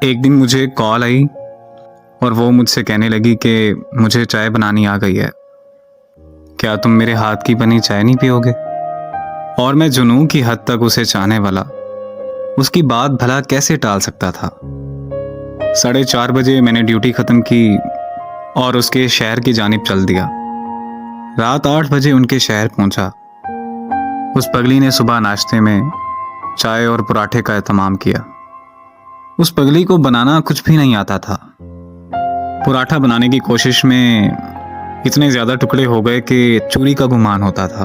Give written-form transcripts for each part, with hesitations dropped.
एक दिन मुझे कॉल आई और वो मुझसे कहने लगी कि मुझे चाय बनानी आ गई है, क्या तुम मेरे हाथ की बनी चाय नहीं पियोगे। और मैं जुनून की हद तक उसे चाहने वाला उसकी बात भला कैसे टाल सकता था। 4:30 बजे मैंने ड्यूटी खत्म की और उसके शहर की जानिब चल दिया। रात 8 बजे उनके शहर पहुंचा। उस पगली ने सुबह नाश्ते में चाय और पराठे का एहतमाम किया। उस पगली को बनाना कुछ भी नहीं आता था। पराठा बनाने की कोशिश में इतने ज्यादा टुकड़े हो गए कि चूरी का गुमान होता था।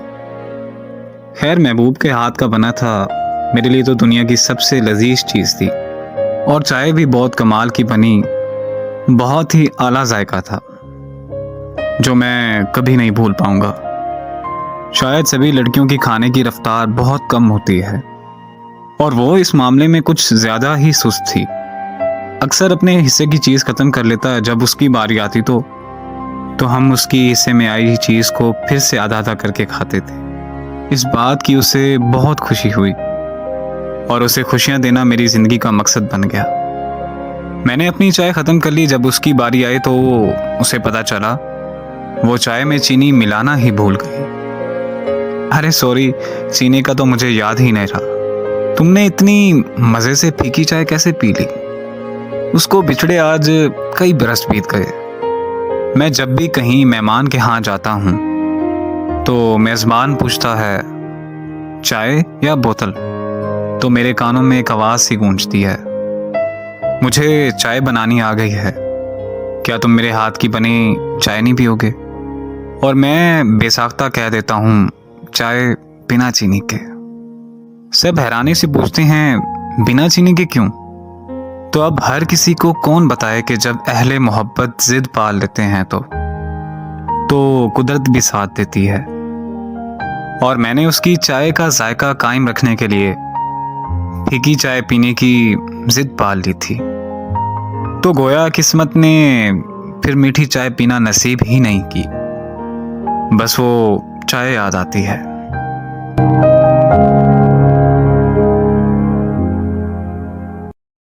खैर, महबूब के हाथ का बना था मेरे लिए तो दुनिया की सबसे लजीज चीज थी। और चाय भी बहुत कमाल की बनी, बहुत ही आला जायका था जो मैं कभी नहीं भूल पाऊंगा। शायद सभी लड़कियों की खाने की रफ्तार बहुत कम होती है और वो इस मामले में कुछ ज्यादा ही सुस्त थी। अक्सर अपने हिस्से की चीज खत्म कर लेता है। जब उसकी बारी आती तो हम उसकी हिस्से में आई चीज को फिर से आधा आधा करके खाते थे। इस बात की उसे बहुत खुशी हुई और उसे खुशियां देना मेरी जिंदगी का मकसद बन गया। मैंने अपनी चाय खत्म कर ली। जब उसकी बारी आई तो उसे पता चला वो चाय में चीनी मिलाना ही भूल गई। अरे सॉरी, चीनी का तो मुझे याद ही नहीं रहा। तुमने इतनी मजे से फीकी चाय कैसे पी ली? उसको बिछड़े आज कई बरस बीत गए। मैं जब भी कहीं मेहमान के यहाँ जाता हूँ तो मेजबान पूछता है चाय या बोतल, तो मेरे कानों में एक आवाज सी गूंजती है, मुझे चाय बनानी आ गई है, क्या तुम मेरे हाथ की बनी चाय नहीं पियोगे? और मैं बेसाख्ता कह देता हूँ चाय बिना चीनी के। सब हैरानी से पूछते हैं बिना चीनी के क्यों? तो अब हर किसी को कौन बताए कि जब अहले मोहब्बत जिद पाल लेते हैं तो कुदरत भी साथ देती है। और मैंने उसकी चाय का जायका कायम रखने के लिए फीकी चाय पीने की जिद पाल ली थी। तो गोया किस्मत ने फिर मीठी चाय पीना नसीब ही नहीं की, बस वो चाय याद आती है।